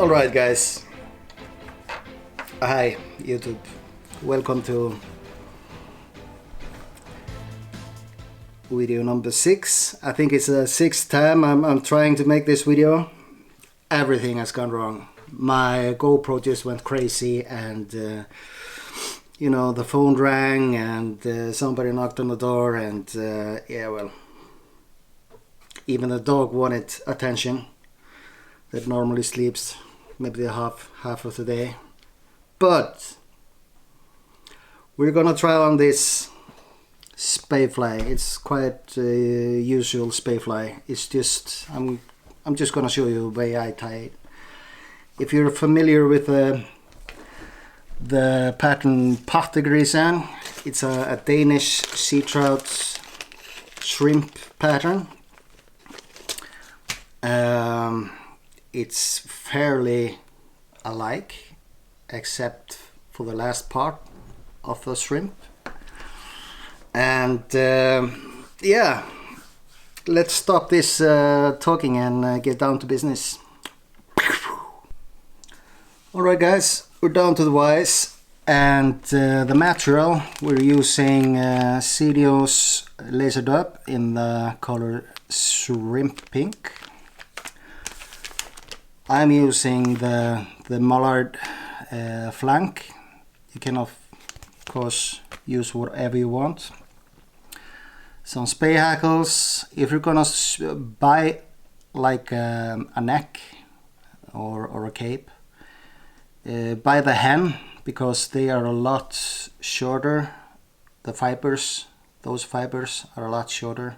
Alright guys, hi YouTube, welcome to video number 6. I think it's the 6th time I'm trying to make this video. Everything has gone wrong. My GoPro just went crazy and you know, the phone rang and somebody knocked on the door and yeah, well, even the dog wanted attention that normally sleeps maybe half of the day. But we're gonna try on this Spey fly. It's quite usual Spey fly. It's just I'm just gonna show you the way I tie it. If you're familiar with the pattern Pattegrisen, it's a Danish sea trout shrimp pattern. It's fairly alike except for the last part of the shrimp. And yeah, let's stop this talking and get down to business. Alright guys, we're down to the wise, and the material we're using Celios laser dub in the color shrimp pink. I'm using the mallard flank. You can of course use whatever you want. Some Spey hackles. If you're gonna buy like a neck or a cape, buy the hen, because they are a lot shorter. The fibers, those fibers are a lot shorter.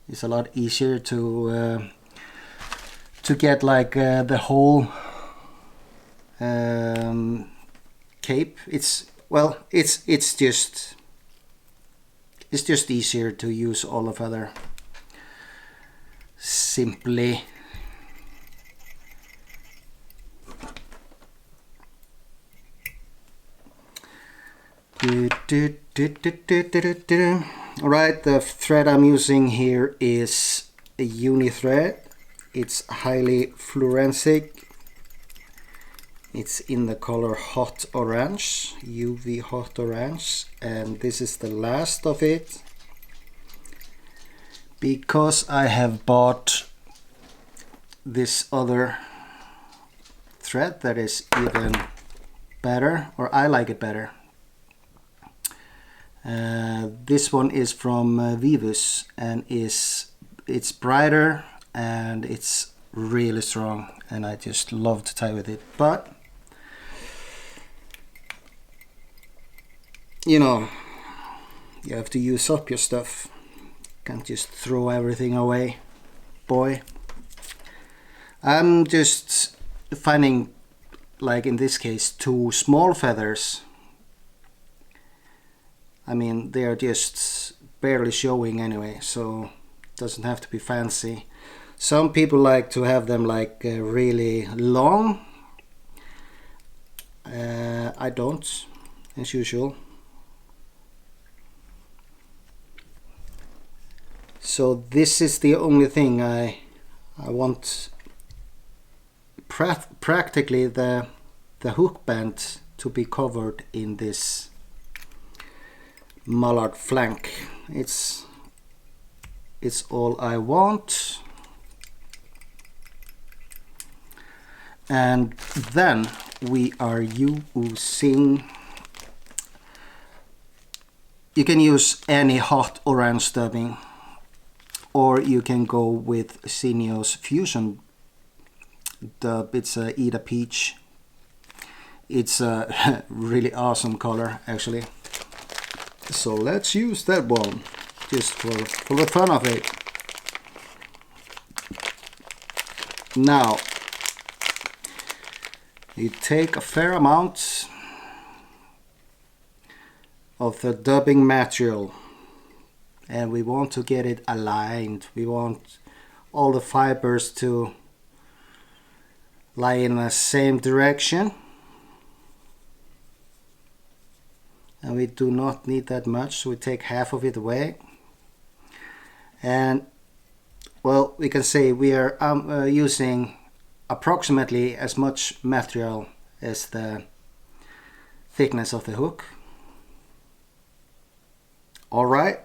It's a lot easier to get like the whole cape. It's just easier to use all of other simply. Alright, the thread I'm using here is a uni thread. It's highly fluorescent. It's in the color hot orange, UV hot orange, and this is the last of it, because I have bought this other thread that is even better, or I like it better. This one is from Vivus, and it's brighter and it's really strong, and I just love to tie with it. But you know, you have to use up your stuff. Can't just throw everything away, boy. I'm just finding, like in this case, 2 small feathers. I mean, they are just barely showing anyway, so it doesn't have to be fancy. Some people like to have them like really long. I don't, as usual. So this is the only thing I want. Practically the hook band to be covered in this mallard flank. It's all I want. And then we are using, you can use any hot orange dubbing, or you can go with Celios Fusion dub. It's a Ida Peach. It's a really awesome color actually. So let's use that one just for the fun of it. Now you take a fair amount of the dubbing material, and we want to get it aligned. We want all the fibers to lie in the same direction, and we do not need that much, so we take half of it away. And well, we can say we are using approximately as much material as the thickness of the hook. Alright,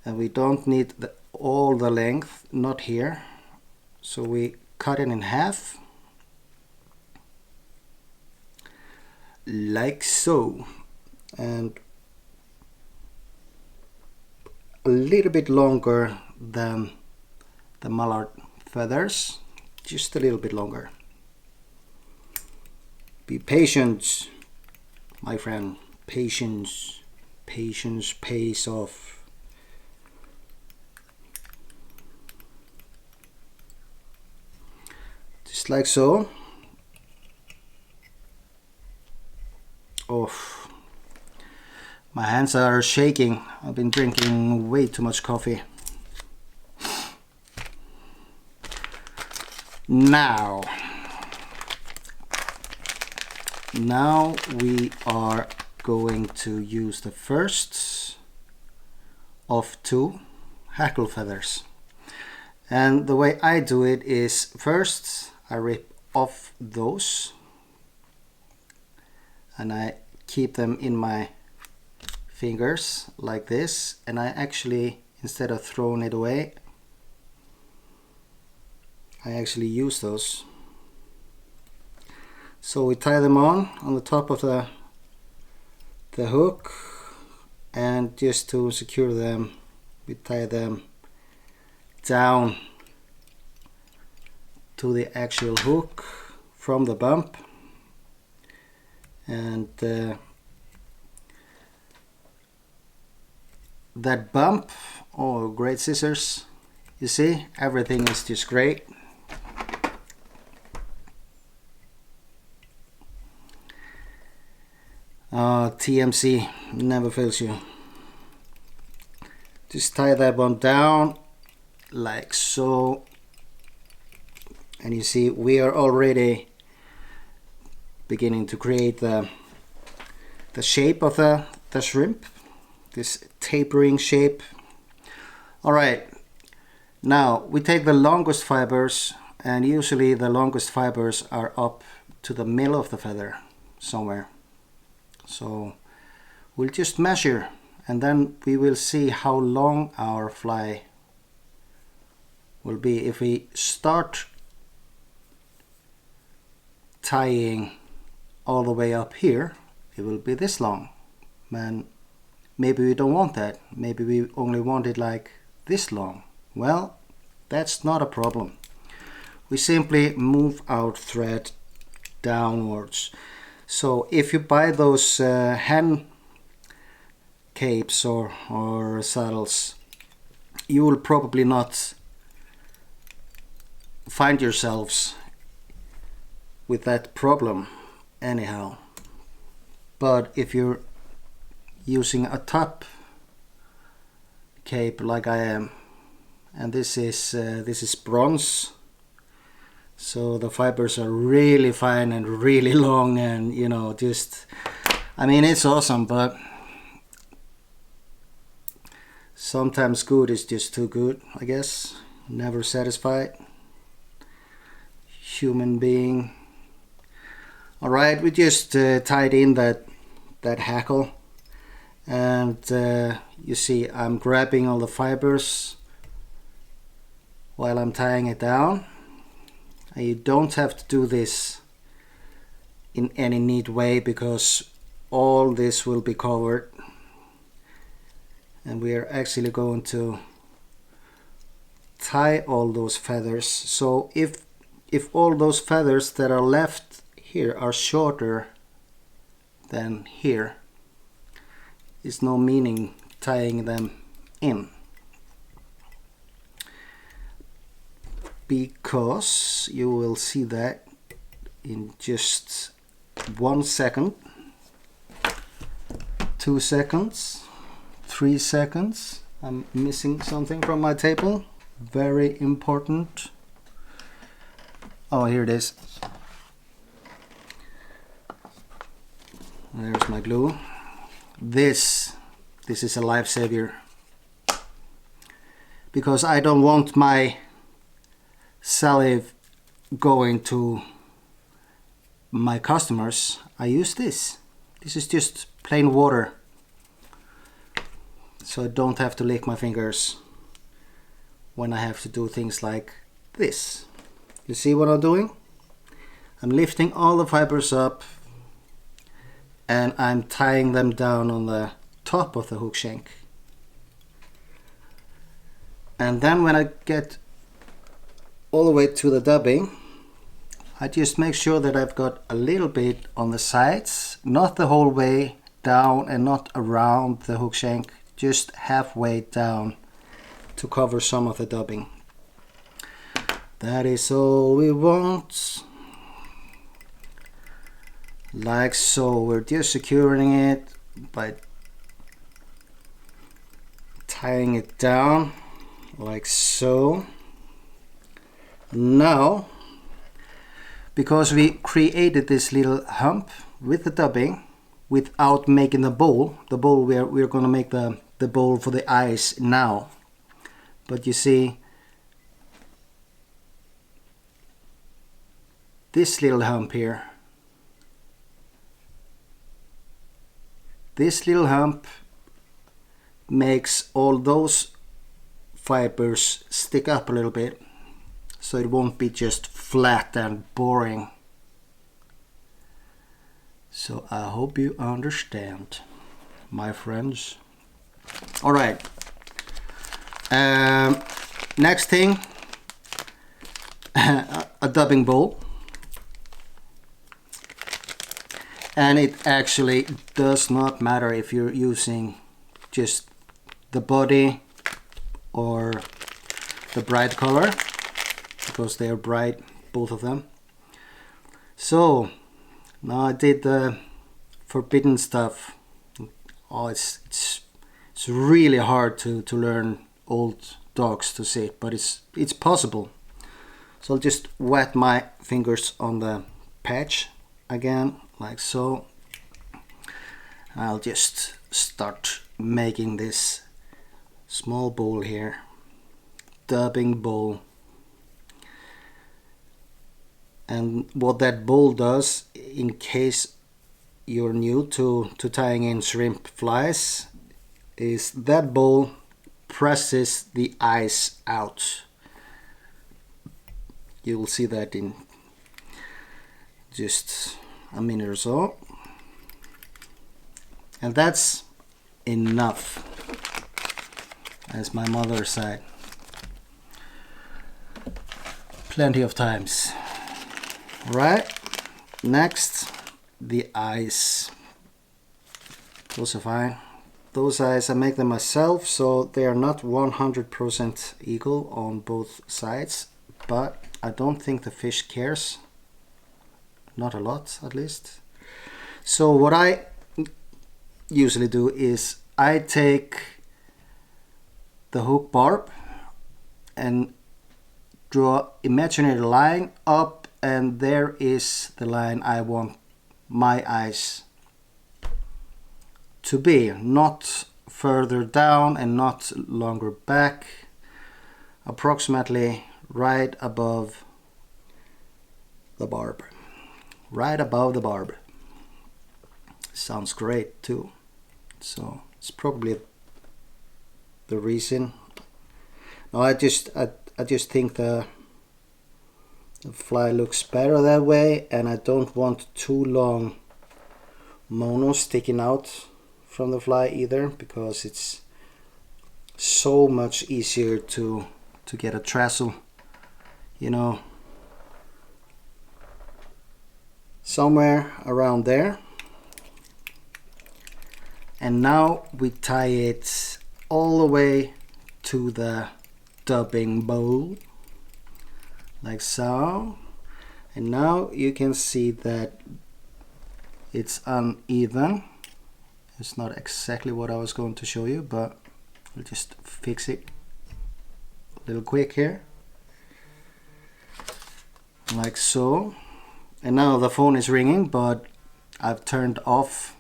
and we don't need all the length, not here, so we cut it in half like so, and a little bit longer than the mallard feathers, just a little bit longer. Be patient, my friend. Patience pays off. Just like so. Oh, my hands are shaking. I've been drinking way too much coffee. Now we are going to use the first of 2 hackle feathers. And the way I do it is, first I rip off those and I keep them in my fingers like this, and I actually, instead of throwing it away, I actually use those. So we tie them on the top of the hook, and just to secure them we tie them down to the actual hook from the bump, and that bump, oh, great scissors, you see, everything is just great. TMC never fails you. Just tie that one down like so, and you see we are already beginning to create the shape of the shrimp, this tapering shape. Alright, now we take the longest fibers, and usually the longest fibers are up to the middle of the feather somewhere. So we'll just measure, and then we will see how long our fly will be. If we start tying all the way up here, it will be this long. And maybe we don't want that. Maybe we only want it like this long. Well, that's not a problem. We simply move our thread downwards. So if you buy those hand capes or saddles, you will probably not find yourselves with that problem anyhow. But if you're using a top cape like I am, and this is bronze, so the fibers are really fine and really long, and you know, just, I mean, it's awesome, but sometimes good is just too good, I guess. Never satisfied. Human being. Alright, we just tied in that hackle, and you see I'm grabbing all the fibers while I'm tying it down. And you don't have to do this in any neat way, because all this will be covered, and we are actually going to tie all those feathers. So if all those feathers that are left here are shorter than here, it's no meaning tying them in, because you will see that in just 1 second, 2 seconds, 3 seconds. I'm missing something from my table, very important. Oh, here it is. There's my glue. This is a lifesaver, because I don't want my salive going to my customers, I use this. This is just plain water, so I don't have to lick my fingers when I have to do things like this. You see what I'm doing? I'm lifting all the fibers up and I'm tying them down on the top of the hook shank. And then when I get all the way to the dubbing, I just make sure that I've got a little bit on the sides, not the whole way down and not around the hook shank, just halfway down to cover some of the dubbing. That is all we want. Like so. We're just securing it by tying it down like so. Now, because we created this little hump with the dubbing without making the bowl we're going to make the bowl for the eyes now. But you see, this little hump here, this little hump makes all those fibers stick up a little bit, so it won't be just flat and boring. So I hope you understand, my friends. All right. Next thing, a dubbing bowl. And it actually does not matter if you're using just the body or the bright color, because they are bright, both of them. So now I did the forbidden stuff. Oh, it's really hard to learn old dogs to sit, but it's possible. So I'll just wet my fingers on the patch again, like so. I'll just start making this small bowl here, dubbing bowl. And what that bowl does, in case you're new to tying in shrimp flies, is that bowl presses the eyes out. You will see that in just a minute or so. And that's enough, as my mother said plenty of times. Right, next, the eyes. Those are fine. Those eyes, I make them myself, so they are not 100% equal on both sides, but I don't think the fish cares. Not a lot, at least. So what I usually do is I take the hook barb and draw imaginary line up, and there is the line I want my eyes to be, not further down and not longer back, approximately right above the barb. Right above the barb. Sounds great too. So it's probably the reason. No, I just think the fly looks better that way, and I don't want too long mono sticking out from the fly either, because it's so much easier to get a trestle, you know, somewhere around there. And now we tie it all the way to the dubbing bowl, like so. And now you can see that it's uneven. It's not exactly what I was going to show you, but I'll just fix it a little quick here, like so. And now the phone is ringing, but I've turned off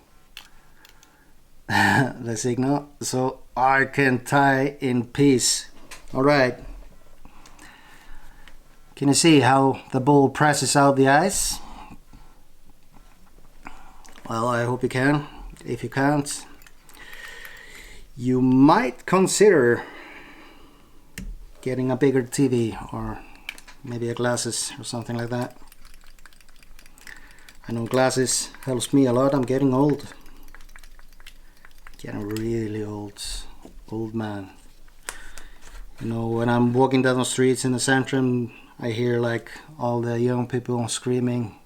the signal, so I can tie in peace. All right. Can you see how the ball presses out the ice? Well, I hope you can. If you can't, you might consider getting a bigger TV or maybe a glasses or something like that. I know glasses helps me a lot. I'm getting old. Getting really old. Old man. You know, when I'm walking down the streets in the center, I hear like all the young people screaming,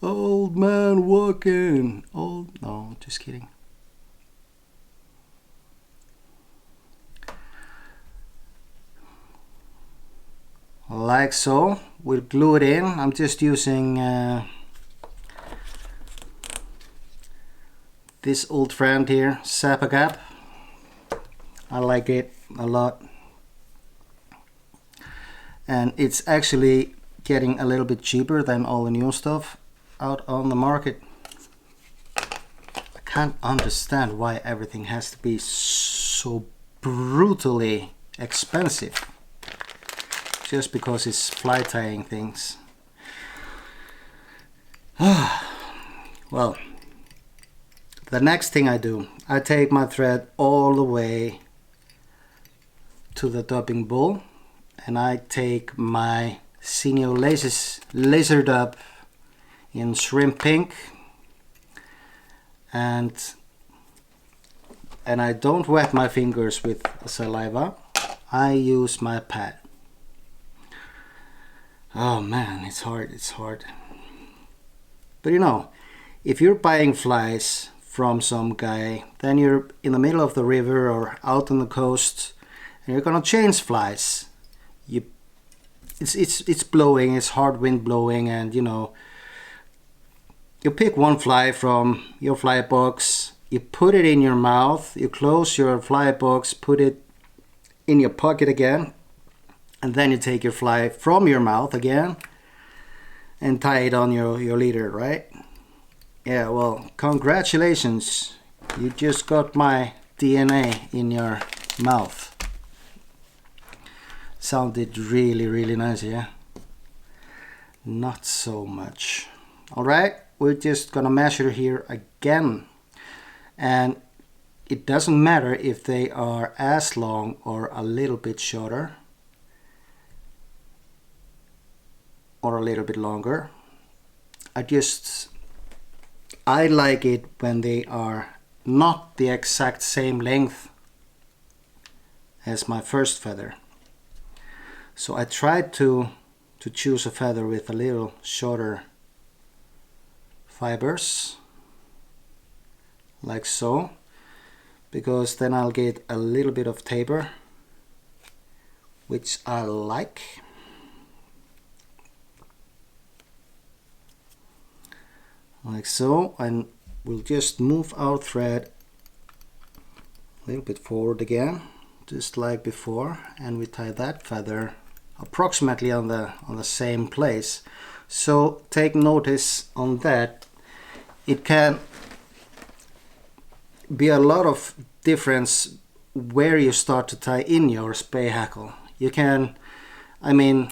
"Old man walking!" Old. No, just kidding. Like so. We'll glue it in. I'm just using this old friend here, Sapagap. I like it a lot. And it's actually getting a little bit cheaper than all the new stuff out on the market. I can't understand why everything has to be so brutally expensive just because it's fly tying things. Well, the next thing I do, I take my thread all the way to the dubbing bowl, and I take my Cineo lasered up in shrimp pink, and I don't wet my fingers with saliva. I use my pad. Oh man, it's hard. But you know, if you're buying flies from some guy, then you're in the middle of the river or out on the coast, and you're gonna change flies. It's blowing, it's hard wind blowing, and you know, you pick one fly from your fly box, you put it in your mouth, you close your fly box, put it in your pocket again, and then you take your fly from your mouth again and tie it on your leader, right? Yeah, well, congratulations. You just got my DNA in your mouth. Sounded really nice, yeah? Not so much. Alright, we're just gonna measure here again. And it doesn't matter if they are as long or a little bit shorter or a little bit longer. I like it when they are not the exact same length as my first feather. So I tried to choose a feather with a little shorter fibers, like so, because then I'll get a little bit of taper, which I like. Like so, and we'll just move our thread a little bit forward again, just like before, and we tie that feather approximately on the same place. So take notice on that. It can be a lot of difference where you start to tie in your Spey hackle. You can, I mean,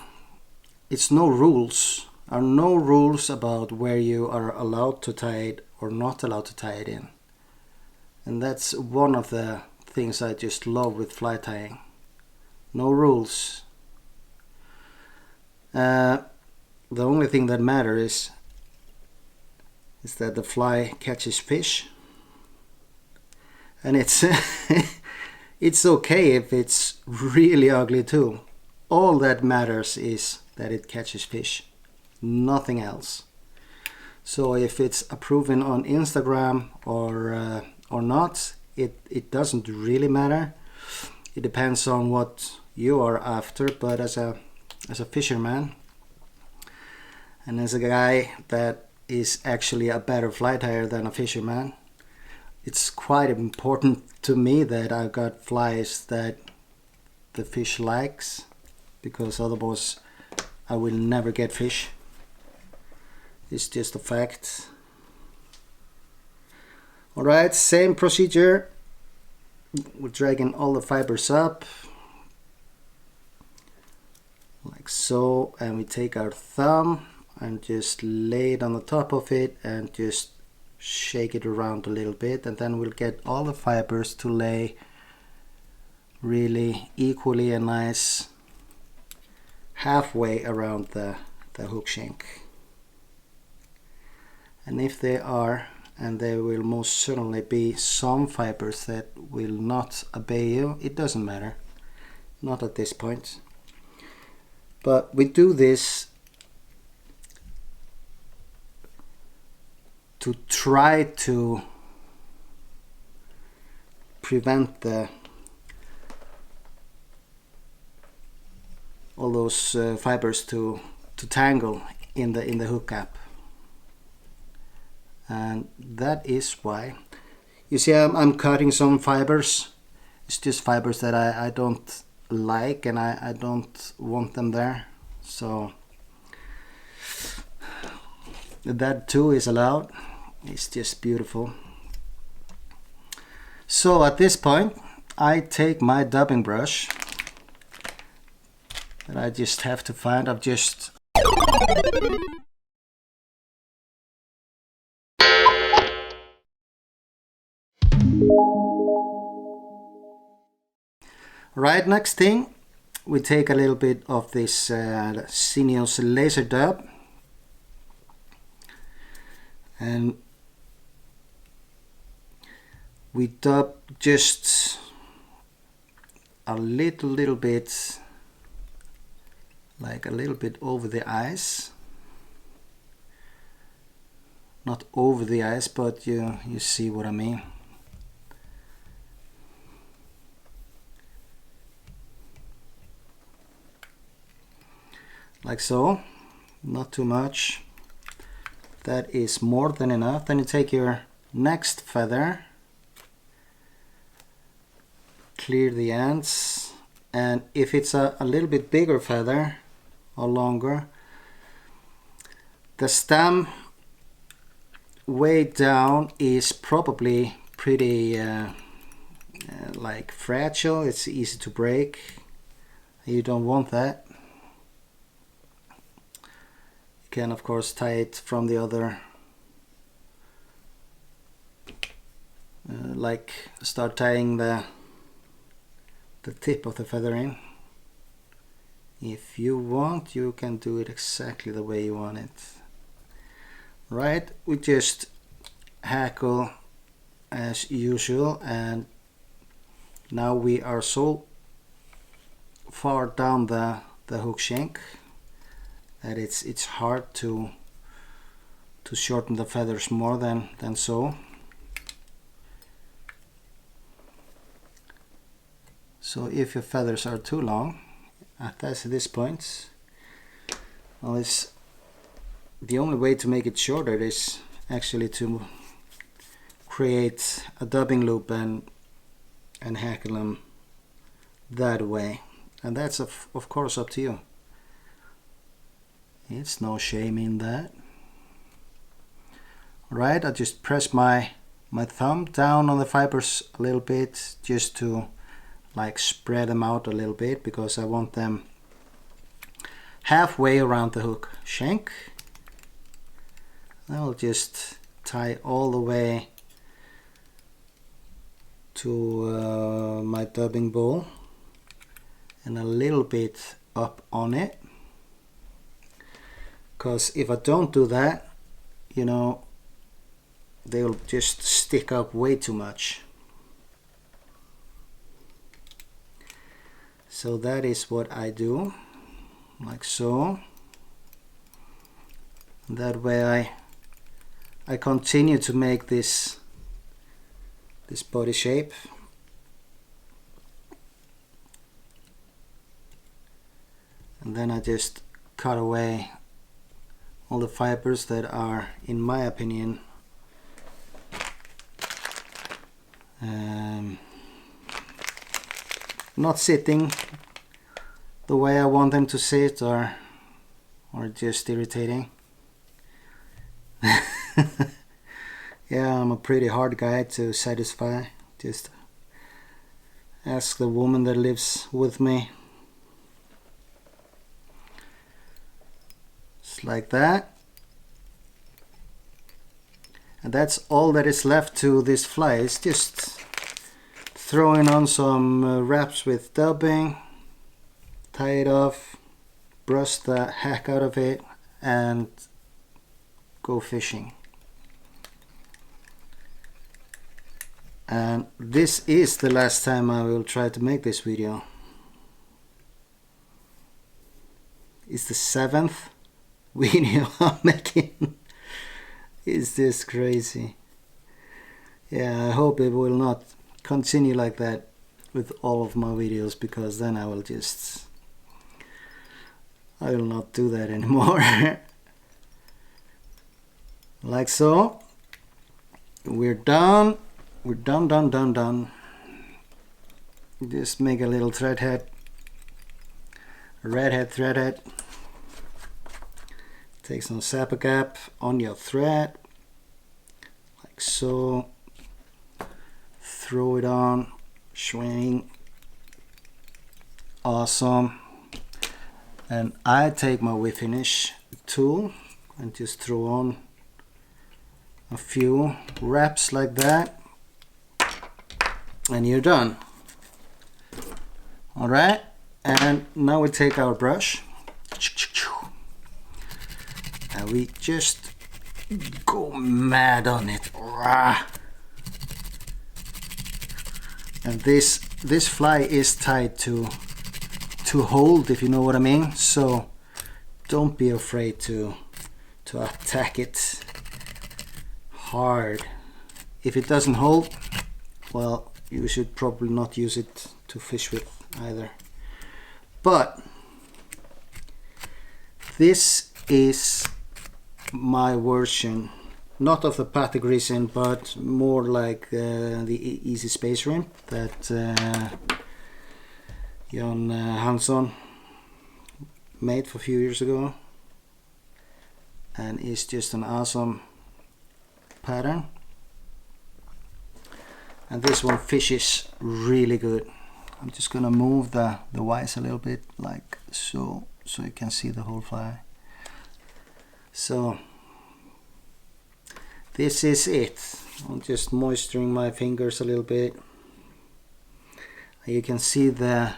it's no rules. Are no rules about where you are allowed to tie it or not allowed to tie it in. And that's one of the things I just love with fly tying. No rules. The only thing that matters is that the fly catches fish. And it's it's okay if it's really ugly too. All that matters is that it catches fish. Nothing else. So if it's approving on Instagram or not, it doesn't really matter. It depends on what you are after. But as a fisherman and as a guy that is actually a better fly tyer than a fisherman, it's quite important to me that I've got flies that the fish likes, because otherwise I will never get fish. It's just a fact. Alright, same procedure. We're dragging all the fibers up. like so, and we take our thumb and just lay it on the top of it and just shake it around a little bit, and then we'll get all the fibers to lay really equally and nice halfway around the hook shank. And if they are, and there will most certainly be some fibers that will not obey you, it doesn't matter, not at this point. But we do this to try to prevent all those fibers to tangle in the hook cap. And that is why you see I'm cutting some fibers. It's just fibers that I don't like, and I don't want them there, so that too is allowed. It's just beautiful. So at this point I take my dubbing brush that I just have to find. I've just right, next thing, we take a little bit of this Cineos laser dub, and we dub just a little bit, like a little bit over the eyes. Not over the eyes, but you see what I mean. Like so, not too much. That is more than enough. Then you take your next feather, clear the ends, and if it's a little bit bigger feather or longer, the stem way down is probably pretty like fragile. It's easy to break. You don't want that. You can of course tie it from the other, like start tying the tip of the feather in. If you want, you can do it exactly the way you want it. Right, we just hackle as usual, and now we are so far down the hook shank that it's hard to shorten the feathers more than so. So if your feathers are too long at this point, well, it's the only way to make it shorter is actually to create a dubbing loop and hackle them that way, and that's of course up to you. It's no shame in that. Right, I just press my thumb down on the fibers a little bit just to like spread them out a little bit, because I want them halfway around the hook shank. I'll just tie all the way to my dubbing bowl and a little bit up on it, because if I don't do that, you know, they'll just stick up way too much. So that is what I do, like so. That way I continue to make this body shape. And then I just cut away all the fibers that are, in my opinion, not sitting the way I want them to sit, or just irritating. Yeah, I'm a pretty hard guy to satisfy. Just ask the woman that lives with me. just like that. And that's all that is left to this fly. It's just throwing on some wraps with dubbing, tie it off, brush the heck out of it, and go fishing. And this is the last time I will try to make this video. It's the 7th video I'm making. Is this crazy? Yeah, I hope it will not continue like that with all of my videos, because then I will not do that anymore. Like so. We're done. We're done. Just make a little thread head. Red head, thread head. Take some sapper cap on your thread, like so. Throw it on, swing. Awesome. And I take my whip finish tool and just throw on a few wraps like that, and you're done. All right, and now we take our brush and we just go mad on it. And this fly is tied to hold, if you know what I mean. So don't be afraid to attack it hard. If it doesn't hold, well, you should probably not use it to fish with either. But this is my version, not of the Patek resin, but more like the easy space rim that Jan Hansson made for a few years ago, and it's just an awesome pattern. And this one fishes really good. I'm just gonna move the vise a little bit, like so you can see the whole fly. So this is it. I'm just moisturizing my fingers a little bit. You can see the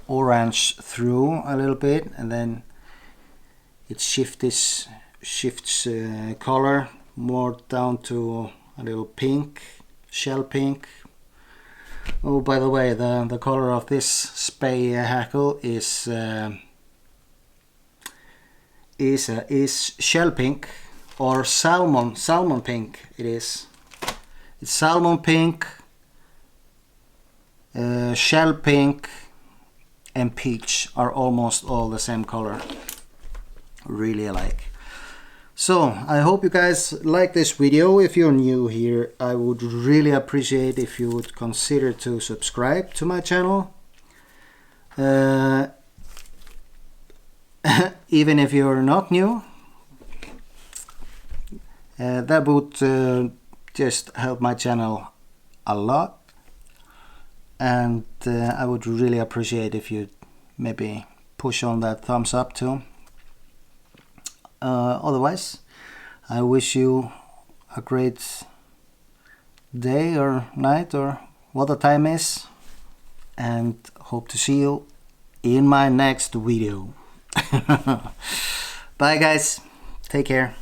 orange through a little bit, and then it shifts color more down to a little pink, shell pink. Oh, by the way, the color of this Spey hackle is shell pink, or salmon pink. It's salmon pink, shell pink, and peach are almost all the same color. Really alike. So I hope you guys like this video. If you're new here, I would really appreciate if you would consider to subscribe to my channel. Even if you're not new, that would just help my channel a lot, and I would really appreciate if you maybe push on that thumbs up too. Otherwise, I wish you a great day or night or what the time is, and hope to see you in my next video. Bye guys, take care.